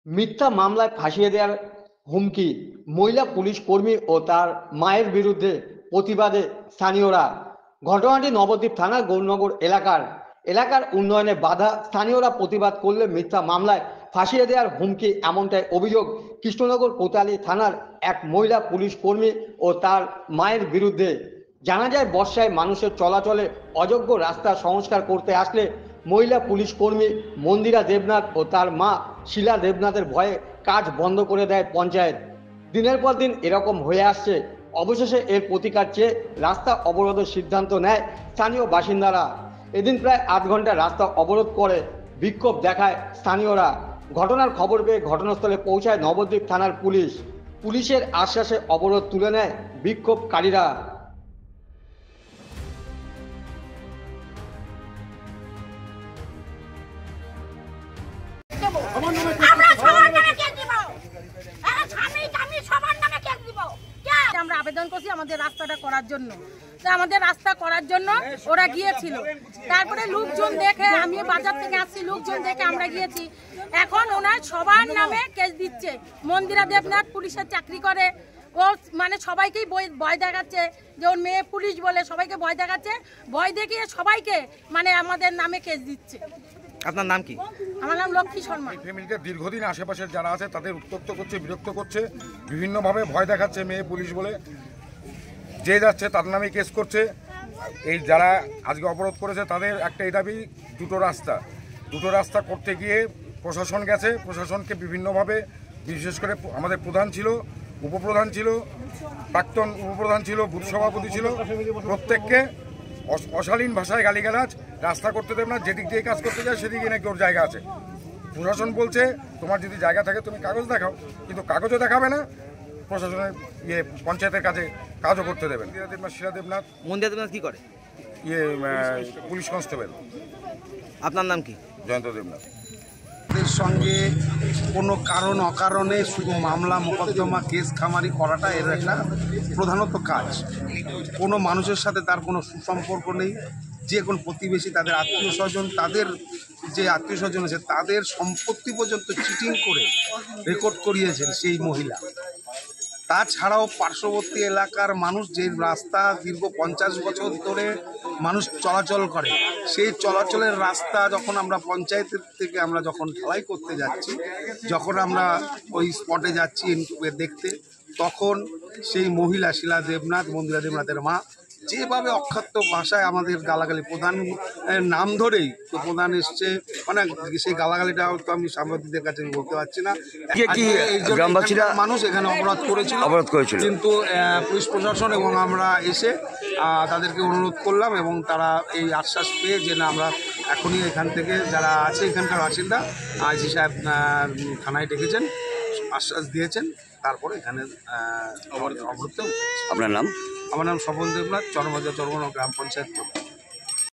মিথ্যা মামলায় ফাঁসিয়ে দেওয়ার হুমকি মহিলা পুলিশ কর্মী ও তার মায়ের বিরুদ্ধে প্রতিবাদে স্থানীয়রা। ঘটনাটি নবদ্বীপ থানার গৌরনগর এলাকার উন্নয়নে বাধা। স্থানীয়রা প্রতিবাদ করলে মিথ্যা মামলায় ফাঁসিয়ে দেওয়ার হুমকি, এমনটাই অভিযোগ কৃষ্ণনগর কোতোয়ালি থানার এক মহিলা পুলিশ কর্মী ও তার মায়ের বিরুদ্ধে। জানা যায়, বর্ষায় মানুষের চলাচলে অযোগ্য রাস্তা সংস্কার করতে আসলে মহিলা পুলিশ কর্মী মন্দিরা দেবনাথ ও তার মা শিলা দেবনাথের ভয়ে কাজ বন্ধ করে দেয় পঞ্চায়েত। দিনের পর দিন এরকম হয়ে আসছে। অবশেষে এর প্রতিকার চেয়ে রাস্তা অবরোধের সিদ্ধান্ত নেয় স্থানীয় বাসিন্দারা। এদিন প্রায় ৮ ঘন্টা রাস্তা অবরোধ করে বিক্ষোভ দেখায় স্থানীয়রা। ঘটনার খবর পেয়ে ঘটনাস্থলে পৌঁছায় নবদ্বীপ থানার পুলিশের আশ্বাসে অবরোধ তুলে নেয় বিক্ষোভকারীরা। আমরা আবেদন করছি আমাদের রাস্তাটা করার জন্য, আমাদের রাস্তা করার জন্য ওরা গিয়েছিল। তারপরে লোকজন দেখে, আমি বাজার থেকে আসছি, লোকজন দেখে আমরা গিয়েছি। এখন ওনার সবার নামে কেস দিচ্ছে। মন্দিরা দেবনাথ পুলিশের চাকরি করে, ও মানে সবাইকেই ভয় দেখাচ্ছে যে ওর মেয়ে পুলিশ বলে, সবাইকে ভয় দেখাচ্ছে। ভয় দেখিয়ে সবাইকে মানে আমাদের নামে কেস দিচ্ছে। আপনার নাম কি? আমার নাম লক্ষ্মী শর্মা। ফ্যামিলিতে দীর্ঘদিন আশেপাশের যারা আছে তাদের উত্ত্যক্ত করছে, বিরক্ত করছে, বিভিন্নভাবে ভয় দেখাচ্ছে মেয়ে পুলিশ বলে। যে যাচ্ছে তার নামে কেস করছে। এই যারা আজকে অবরোধ করেছে তাদের একটাই দাবি, দুটো রাস্তা করতে গিয়ে প্রশাসন গেছে। প্রশাসনকে বিভিন্নভাবে, বিশেষ করে আমাদের প্রধান ছিল, উপপ্রধান ছিল, প্রাক্তন উপপ্রধান ছিল, বুথ সভাপতি ছিল, প্রত্যেককে অশালীন ভাষায় গালিগালাজ, রাস্তা করতে দেবে না। যেদিক দিয়ে কাজ করতে যায় সেদিকে নাকি ওর জায়গা আছে। প্রশাসন বলছে তোমার যদি জায়গা থাকে তুমি কাগজ দেখাও, কিন্তু কাগজও দেখাবে না। প্রশাসনের পঞ্চায়েতের কাছে কাজও করতে দেবেন। শিলা দেবনাথ। মন্দিরা দেবনাথ কি করে? Police constable. আপনার নাম কি? জয়ন্ত দেবনাথ। এর সঙ্গে কোনো কারণ অকারণে শুধু মামলা মোকদ্দমা কেস খামারি করাটা এর একটা প্রধানত কাজ। কোনো মানুষের সাথে তার কোনো সুসম্পর্ক নেই। যে কোনো প্রতিবেশী, তাদের আত্মীয় স্বজন, তাদের যে আত্মীয় স্বজন আছে তাদের সম্পত্তি পর্যন্ত চিটিং করে রেকর্ড করিয়েছেন সেই মহিলা। তাছাড়াও পার্শ্ববর্তী এলাকার মানুষ, যে রাস্তা দীর্ঘ 50 বছর ধরে মানুষ চলাচল করে, সেই চলাচলের রাস্তা যখন আমরা পঞ্চায়েতের থেকে আমরা যখন ঢালাই করতে যাচ্ছি, যখন আমরা ওই স্পটে যাচ্ছি দেখতে, তখন সেই মহিলা শিলা দেবনাথ, মন্দিরা দেবনাথের মা, যেভাবে অক্ষাত্য ভাষায় আমাদের গালাগালি, প্রধান নাম ধরেই তো প্রধান এসছে, মানে সেই গালাগালিটা তো আমি সাংবাদিকদের কাছে বলতে পারছি না। গ্রামবাসীরা মানুষ এখানে অবরোধ করেছিল, কিন্তু পুলিশ প্রশাসন এবং আমরা এসে তাদেরকে অনুরোধ করলাম এবং তারা এই আশ্বাস পেয়ে যে না, আমরা এখনই এখান থেকে যারা আছে এখানকার বাসিন্দা, আইসি সাহেব থানায় ডেকেছেন, আশ্বাস দিয়েছেন, তারপরে এখানে অবরোধ। আপনার নাম? আমার নাম স্বপন দেবনাথ, চরমজা চরমনা গ্রাম পঞ্চায়েত।